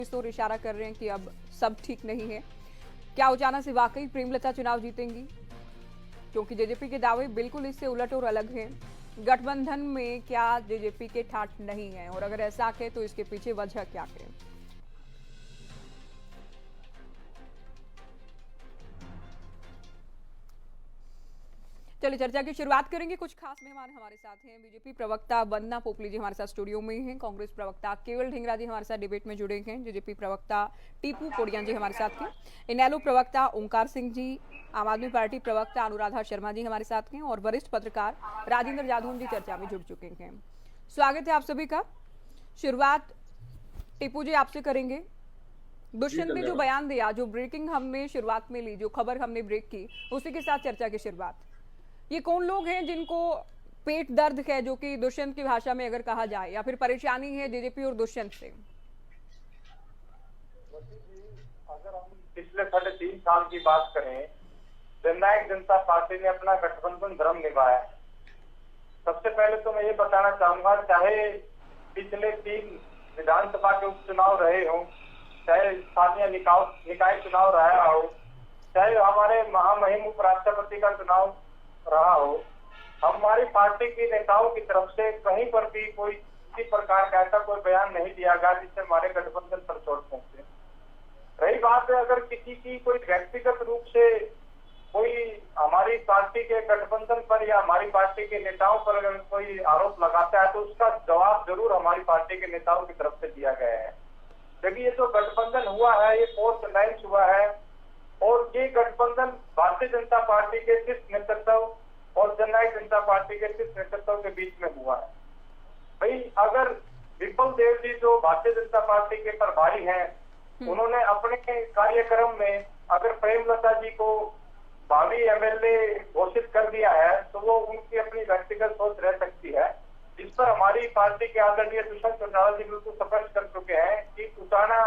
इस ओर इशारा कर रहे हैं कि अब सब ठीक नहीं है। क्या उचाना से वाकई प्रेमलता चुनाव जीतेंगी? क्योंकि जेजेपी के दावे बिल्कुल इससे उलट और अलग हैं। गठबंधन में क्या जेजेपी के ठाठ नहीं है, और अगर ऐसा है तो इसके पीछे वजह क्या है? चलिए चर्चा की शुरुआत करेंगे। कुछ खास मेहमान हमारे साथ हैं। बीजेपी प्रवक्ता वंदना पोपली जी हमारे साथ स्टूडियो में हैं। कांग्रेस प्रवक्ता केवल ढींगरा जी हमारे साथ डिबेट में जुड़े हैं। जेजेपी प्रवक्ता टीपू कोडिया जी हमारे साथ हैं। इनेलो प्रवक्ता ओंकार सिंह जी, आम आदमी पार्टी प्रवक्ता अनुराधा शर्मा जी हमारे साथ हैं, और वरिष्ठ पत्रकार राजेंद्र जाधव जी चर्चा में जुड़ चुके हैं। स्वागत है आप सभी का। शुरुआत टीपू जी आपसे करेंगे। दुष्यंत ने जो बयान दिया, जो ब्रेकिंग हमने शुरुआत में ली, जो खबर हमने ब्रेक की, उसी के साथ चर्चा की शुरुआत। ये कौन लोग हैं जिनको पेट दर्द है, जो कि दुष्यंत की भाषा में अगर कहा जाए, या फिर परेशानी है जेजेपी और दुष्यंत से? अगर हम पिछले 3.5 साल की बात करें, जननायक जनता पार्टी ने अपना गठबंधन धर्म निभाया। सबसे पहले तो मैं ये बताना चाहूंगा, चाहे पिछले 3 विधानसभा के उपचुनाव रहे हों, चाहे स्थानीय निकाय चुनाव रहा हो, चाहे हमारे महामहिम उपराष्ट्रपति का चुनाव रहा हो, हमारी पार्टी के नेताओं की तरफ से कहीं पर भी कोई किसी प्रकार का ऐसा कोई बयान नहीं दिया गया जिससे हमारे गठबंधन पर चोट पहुंचे। रही बात है, अगर किसी की कोई व्यक्तिगत रूप से कोई हमारी पार्टी के गठबंधन पर या हमारी पार्टी के नेताओं पर अगर कोई आरोप लगाता है तो उसका जवाब जरूर हमारी पार्टी के नेताओं की तरफ से दिया गया है। देखिए, ये जो गठबंधन हुआ है ये पोस्ट अलायंस हुआ है, और ये गठबंधन भारतीय जनता पार्टी के शीर्ष नेतृत्व और जननायक जनता पार्टी के शीर्ष नेतृत्व के बीच में हुआ है। भाई, अगर विपुल देव जी जो भारतीय जनता पार्टी के प्रभारी हैं, उन्होंने अपने कार्यक्रम में अगर प्रेमलता जी को भावी एमएलए घोषित कर दिया है तो वो उनकी अपनी व्यक्तिगत सोच रह सकती है। इस पर हमारी पार्टी के आदरणीय दुष्यंत चौटाला जी बिल्कुल स्पष्ट कर चुके हैं कि उचाना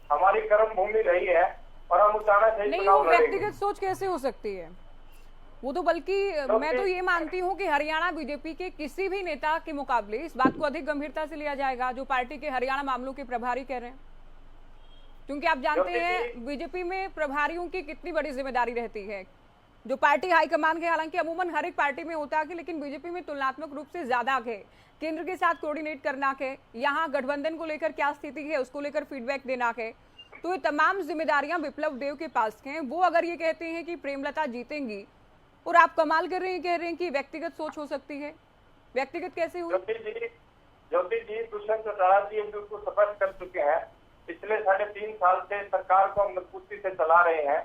हमारी कर्म भूमि रही है और हम उचाना से नहीं, वो व्यक्तिगत सोच कैसे हो सकती है? वो तो बल्कि मैं तो ये मानती हूँ कि हरियाणा बीजेपी के किसी भी नेता के मुकाबले इस बात को अधिक गंभीरता से लिया जाएगा जो पार्टी के हरियाणा मामलों के प्रभारी कह रहे हैं। क्योंकि आप जानते हैं बीजेपी में प्रभारियों की कितनी बड़ी जिम्मेदारी रहती है, जो पार्टी हाईकमान के, हालांकि अमूमन हर एक पार्टी में होता है, लेकिन बीजेपी में तुलनात्मक रूप से ज्यादा है। केंद्र के साथ कोऑर्डिनेट करना है, यहाँ गठबंधन को लेकर क्या स्थिति है उसको लेकर फीडबैक देना है, तो ये तमाम जिम्मेदारियां विप्लव देव के पास हैं। वो अगर ये कहते हैं कि प्रेमलता जीतेंगी, और आप कमाल कर रहे हैं, कह रहे हैं कि व्यक्तिगत सोच हो सकती है। व्यक्तिगत कैसे हुई? ज्योति जी दुष्यंत चौटाला जी बिल्कुल स्पष्ट कर चुके हैं। पिछले 3.5 साल से सरकार को मजबूती से चला रहे हैं।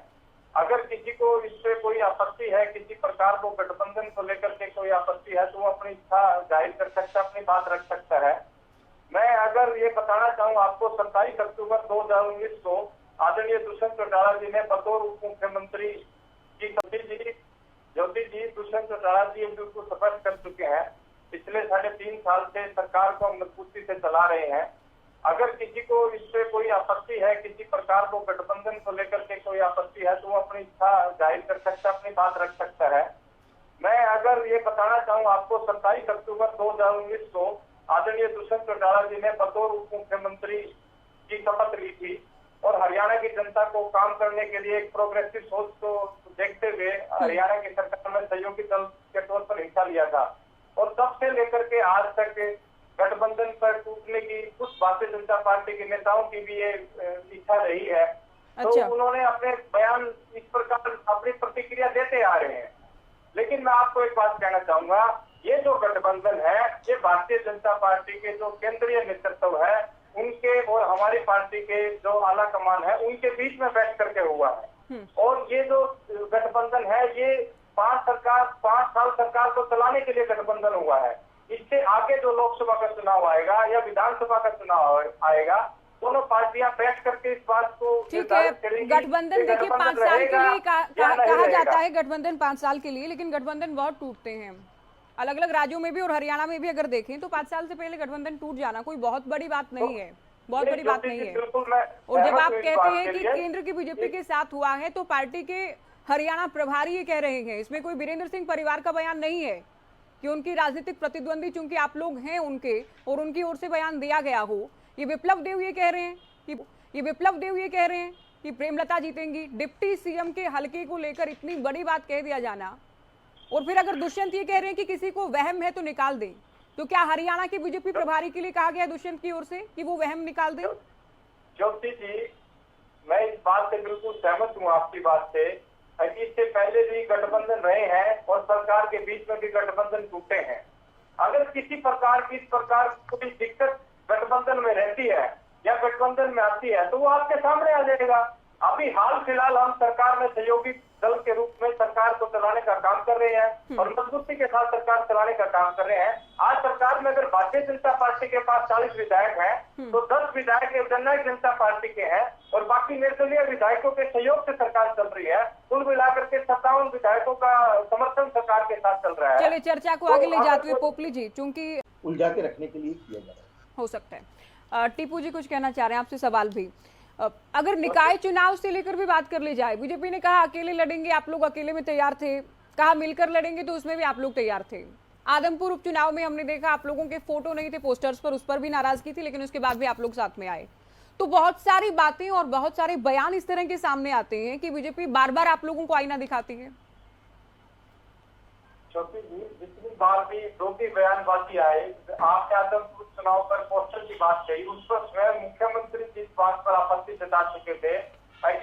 अगर किसी को इससे कोई आपत्ति है, किसी प्रकार को गठबंधन को लेकर के कोई आपत्ति है, तो वो अपनी इच्छा जाहिर कर सकता है, अपनी बात रख सकता है। मैं अगर ये बताना चाहूँ आपको, 27 अक्टूबर 2019 को आदरणीय दुष्यंत चौटाला जी ने बतौर उप मुख्यमंत्री की ज्योति जी दुष्यंत चौटाला जी बिल्कुल स्पष्ट कर चुके हैं। पिछले 3.5 साल से सरकार को मजबूती से चला रहे हैं। अगर किसी को इससे कोई आपत्ति है, किसी प्रकार को गठबंधन को लेकर के कोई आपत्ति है, तो वो अपनी इच्छा जाहिर कर सकता है, अपनी बात रख सकता है। मैं अगर ये बताना चाहूँ आपको, 27 अक्टूबर 2019 को आदरणीय दुष्यंत चौटाला जी ने बतौर उप मुख्यमंत्री की शपथ ली थी, और हरियाणा की जनता को काम करने के लिए एक प्रोग्रेसिव सोच को देखते हुए हरियाणा की सरकार में सहयोगी दल के तौर पर हिस्सा लिया था। और तब से लेकर के आज तक गठबंधन पर टूटने की कुछ भारतीय जनता पार्टी के नेताओं की भी ये इच्छा रही है। तो उन्होंने अपने बयान इस प्रकार अपनी प्रतिक्रिया देते आ रहे हैं। लेकिन मैं आपको एक बात कहना चाहूंगा, ये जो गठबंधन है ये भारतीय जनता पार्टी के जो केंद्रीय नेतृत्व है उनके और हमारी पार्टी के जो आला कमान है उनके बीच में बैठ करके हुआ है। और ये जो गठबंधन है ये 5 साल सरकार को चलाने के लिए गठबंधन हुआ है। इससे आगे जो लोकसभा का चुनाव आएगा या विधानसभा का चुनाव आएगा, दोनों पार्टियां बैठ करके इस बात को ठीक है। गठबंधन देखिए 5 साल के लिए कहा जाता है, गठबंधन 5 साल के लिए, लेकिन गठबंधन बहुत टूटते हैं अलग अलग राज्यों में भी, और हरियाणा में भी अगर देखें तो 5 साल से पहले गठबंधन टूट जाना कोई बहुत बड़ी बात नहीं है, बहुत बड़ी बात नहीं है। और जब आप कहते हैं कि केंद्र की बीजेपी के साथ हुआ है, तो पार्टी के हरियाणा प्रभारी ये कह रहे हैं, इसमें कोई वीरेंद्र सिंह परिवार का बयान नहीं है कि उनकी राजनीतिक प्रतिद्वंदी चूंकि आप लोग हैं उनके, और उनकी ओर से बयान दिया गया हो। ये विप्लव देव ये कह रहे हैं कि ये विप्लव देव ये कह रहे हैं कि प्रेमलता जीतेंगी। डिप्टी सीएम के हलके को लेकर इतनी बड़ी बात कह दिया जाना, और फिर अगर दुष्यंत ये कह रहे हैं कि किसी को वहम है तो निकाल दें, तो क्या हरियाणा के बीजेपी प्रभारी के लिए कहा गया दुष्यंत की ओर से कि वो वहम निकाल दें? ज्योति जी, मैं इस बात से बिल्कुल सहमत हूँ आपकी बात से। इससे पहले भी गठबंधन रहे हैं और सरकार के बीच में भी गठबंधन टूटे हैं। अगर किसी प्रकार की इस प्रकार कोई दिक्कत गठबंधन में रहती है या गठबंधन में आती है तो वो आपके सामने आ जाएगा। अभी हाल फिलहाल हम सरकार में सहयोगी दल के रूप में सरकार को चलाने का काम कर रहे हैं और मजबूती के साथ सरकार चलाने का काम कर रहे हैं। आज सरकार में अगर भारतीय जनता पार्टी के पास 40 विधायक हैं तो 10 विधायक जननायक जनता पार्टी के हैं और बाकी निर्दलीय विधायकों के सहयोग से सरकार चल रही है। कुल मिलाकर के 57 विधायकों का समर्थन सरकार के साथ चल रहा है। चलिए चर्चा को आगे ले जाते हुए पोपली जी, चूंकि उलझा के रखने के लिए किया जा रहा है, हो सकता है टीपू जी कुछ कहना चाह रहे हैं, आपसे सवाल भी। अगर निकाय चुनाव से लेकर भी बात कर ली जाए, बीजेपी ने कहा अकेले लड़ेंगे, आप लोग अकेले में तैयार थे, कहा मिलकर लड़ेंगे तो उसमें भी आप लोग तैयार थे। आदमपुर उपचुनाव में हमने देखा आप लोगों के फोटो नहीं थे पोस्टर्स पर, उस पर भी नाराजगी थी, लेकिन उसके बाद भी आप लोग साथ में आए। तो बहुत सारी बातें और बहुत सारे बयान इस तरह के सामने आते हैं कि बीजेपी बार बार आप लोगों को आईना दिखाती है। ज्योति जी, जितनी बार भी जो भी बयानबाजी आए, आपने आदमपुर चुनाव पर पोस्टर की बात कही, उस पर स्वयं मुख्यमंत्री जिस बात पर आपत्ति जता चुके थे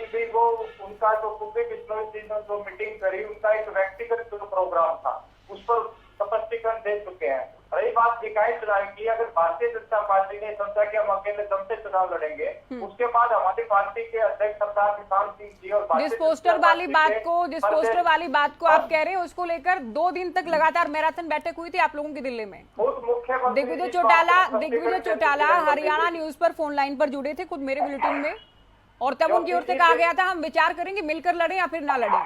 कि वो उनका जो कुबे बिश्नोई जी ने जो मीटिंग करी उनका एक व्यक्तिगत जो प्रोग्राम था उस पर स्पष्टीकरण दे चुके हैं। रही बात निकाय चुनाव की, अगर भारतीय जनता पार्टी ने सोचा कि हम अकेले दम से चुनाव लड़ेंगे, उसके बाद हमारी पार्टी के अध्यक्ष सरदार किसान सिंह जी और जिस पोस्टर वाली बात को आप कह रहे हैं, उसको लेकर 2 दिन तक लगातार मैराथन बैठक हुई थी आप लोगों की दिल्ली में। दिग्विजय चौटाला हरियाणा न्यूज पर फोन लाइन पर जुड़े थे खुद मेरे बुलेटिन में, और तब उनकी ओर से कहा गया था हम विचार करेंगे मिलकर लड़े या फिर ना लड़े।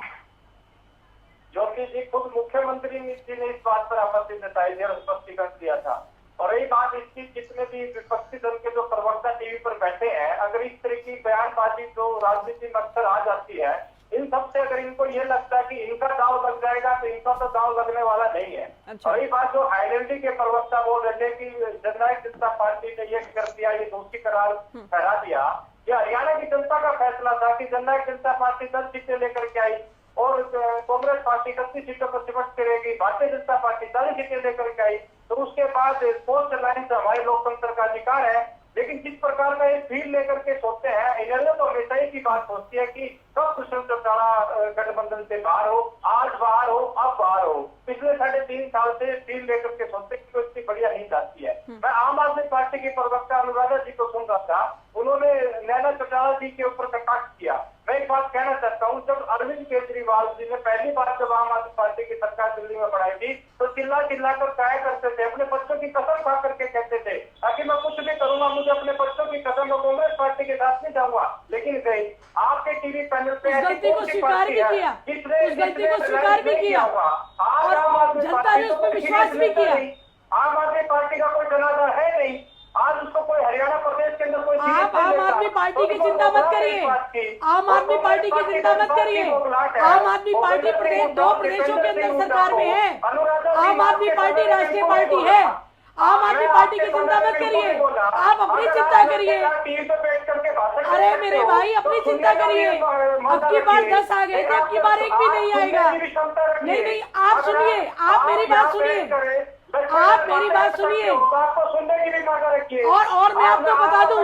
ज्योति जी, खुद मुख्यमंत्री जी ने इस बात पर आपत्ति जताई थी और स्पष्टीकरण दिया था। और यही बात इसकी, जितने भी विपक्षी दल के जो प्रवक्ता टीवी पर बैठे हैं, अगर इस तरह की बयानबाजी जो राजनीति में अक्सर आ जाती है, इन सबसे अगर इनको ये लगता है कि इनका दाव लग जाएगा तो इनका तो दाव लगने वाला नहीं है। अच्छा। और ये बात जो हाईलैंडी के प्रवक्ता बोल रहे थे कि जननायक जनता पार्टी ने ये कर दिया, ये दोषी करार ठहरा दिया, ये हरियाणा की जनता का फैसला था कि जननायक जनता पार्टी 10 सीटें लेकर के आई और कांग्रेस पार्टी 31 सीटों पर सिमट करेगी, भारतीय जनता पार्टी 40 सीटें लेकर के आई। तो उसके बाद पोस्ट लाइन से हमारे लोकतंत्र का अधिकार है, लेकिन जिस प्रकार का एक फील लेकर के सोचते हैं, इन्होंने तो हमेशा ही की बात सोचती है कि कब दुष्यंत चौटाला गठबंधन से बाहर हो, आज बाहर हो, अब बाहर हो। पिछले 3.5 साल से फील लेकर के सोचते कि कोई इतनी बढ़िया नहीं जाती है। मैं आम आदमी पार्टी की प्रवक्ता अनुराधा जी को सुन रहा था, उन्होंने नैना चौटाला जी के ऊपर कटाक्ष किया। मैं एक बात कहना चाहता हूँ, जब अरविंद केजरीवाल जी ने पहली बार जब आम आदमी पार्टी की सरकार दिल्ली में बढ़ाई थी तो चिल्ला कर कहा करते थे, अपने बच्चों की कसम खा करके कहते थे ताकि मैं कुछ भी करूंगा, मुझे अपने बच्चों की कसम, मैं कांग्रेस पार्टी के साथ नहीं जाऊंगा। लेकिन गई आपके टीवी पैनल पे उस गलती को स्वीकार भी किया, आज आम आदमी पार्टी को विश्वास भी किया। आम आदमी पार्टी का कोई जनाजा है नहीं, आज उसको कोई हरियाणा प्रदेश के अंदर कोई आप आम आदमी पार्टी की चिंता मत करिए, आम आदमी पार्टी की चिंता मत करिए। आम आदमी पार्टी 2 प्रदेशों के अंदर सरकार में है, आम आदमी पार्टी राष्ट्रीय पार्टी है। आम आदमी पार्टी की चिंता मत करिए, आप अपनी चिंता करिए। अरे मेरे भाई अपनी चिंता करिए, अब की बार 10 आ गए थे, अब की बार 1 भी नहीं आएगा। नहीं, आप सुनिए, आप मेरी बात सुनिए, आप मेरी बात सुनिए। और मैं आपको बता दूं,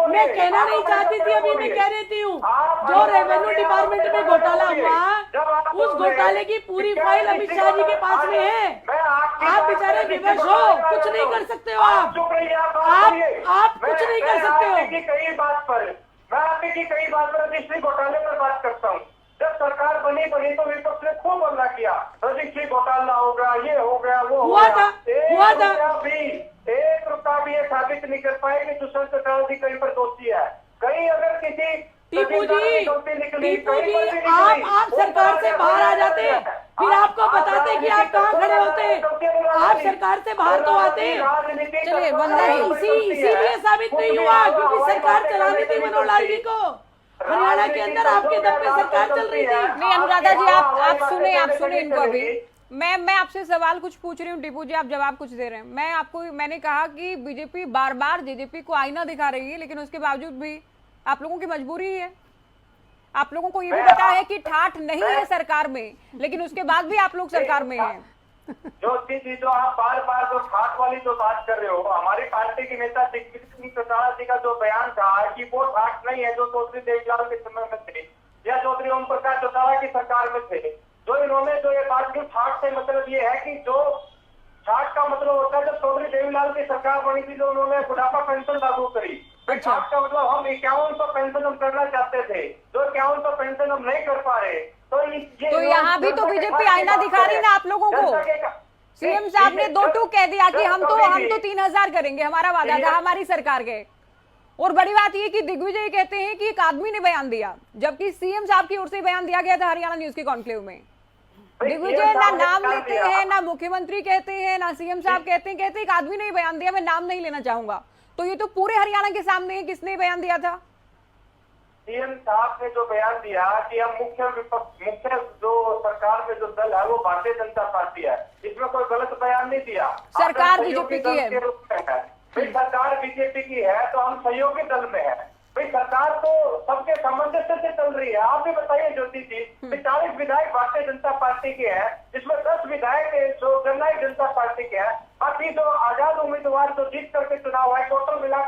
मैं कहना नहीं चाहती थी, अभी मैं कह रही हूँ, जो रेवेन्यू डिपार्टमेंट में घोटाला हुआ, उस घोटाले की पूरी फाइल अमित शाह जी के पास में है। आप बेचारे विवश हो, कुछ नहीं कर सकते हो, आप कुछ नहीं कर सकते हो। कई बात पर मैं आपकी की कई बात पर रजिस्ट्री घोटाले पर बात करता हूँ। जब सरकार बनी तो विपक्ष ने खूब हल्ला किया, रजिस्ट्री घोटाला हो गया, ये हो गया, वो हुआ था। 1 रुपया भी ये साबित नहीं कर पाए कि दुष्यंत चौटाला जी कहीं पर दोषी है। कहीं अगर किसी टीपू जी आप सरकार से बाहर आ जाते, फिर आपको बताते कि आप कहाँ खड़े होते। आप सरकार से बाहर तो आते। चलिए वंदना जी, इसीलिए साबित नहीं हुआ क्योंकि सरकार चलानी थी मनोहर लाल जी को। हरियाणा के अंदर आपके दम पे सरकार चल रही थी। नहीं अनुराधा जी, आप सुने इनको अभी। मैं आपसे सवाल कुछ पूछ रही हूँ टीपू जी, आप जवाब कुछ दे रहे हैं। मैंने कहा कि बीजेपी बार बार जेजेपी को आईना दिखा रही है, लेकिन उसके बावजूद भी आप लोगों की मजबूरी है। आप लोगों को ये भी पता है कि ठाठ नहीं है सरकार में, लेकिन उसके बाद भी आप लोग सरकार में हैं। ज्योति जी, जो आप बार बार जो ठाठ वाली जो बात कर रहे हो, हमारी पार्टी के नेता दिग्विजय सिंह चौटाला जी का जो बयान था कि वो ठाठ नहीं है जो चौधरी देवीलाल के समय में थे या चौधरी ओम प्रकाश चौटाला की सरकार में थे, जो इन्होंने जो ये बात की ठाठ से मतलब ये है कि जो ठाठ का मतलब होता है जब चौधरी देवीलाल की सरकार बनी थी जो उन्होंने बुढ़ापा पेंशन लागू करी। अच्छा। ठाठ का मतलब हम 5100 पेंशन हम करना चाहते थे, जो 5100 पेंशन हम नहीं कर पा रहे। तो यहाँ भी तो बीजेपी आईना दिखा रही ना आप लोगों को। सीएम साहब ने 2 टूक कह दिया कि हम तो 3000 करेंगे, हमारा वादा था हमारी सरकार के। और बड़ी बात ये कि दिग्विजय कहते हैं कि एक आदमी ने बयान दिया, जबकि सीएम साहब की ओर से बयान दिया गया था हरियाणा न्यूज के कॉन्क्लेव में। दिग्विजय ना नाम लेते हैं, ना मुख्यमंत्री कहते हैं, ना सीएम साहब कहते हैं एक आदमी ने ही बयान दिया, मैं नाम नहीं लेना चाहूंगा। तो ये तो पूरे हरियाणा के सामने है, किसने बयान दिया था? सीएम साहब ने जो बयान दिया कि हम मुख्य जो सरकार में जो दल है वो भारतीय जनता पार्टी है, इसमें कोई गलत बयान नहीं दिया। सरकार बीजेपी की है। भाई सरकार बीजेपी की है तो हम सहयोगी दल में है। भाई सरकार तो सबके सामंजस्य से चल रही है। आप भी बताइए ज्योति जी, 40 विधायक भारतीय जनता पार्टी के हैं, जिसमें 10 विधायक जो जननायक जनता पार्टी के हैं, बाकी जो आजाद उम्मीदवार जो जीत करके चुनाव है टोटल मिला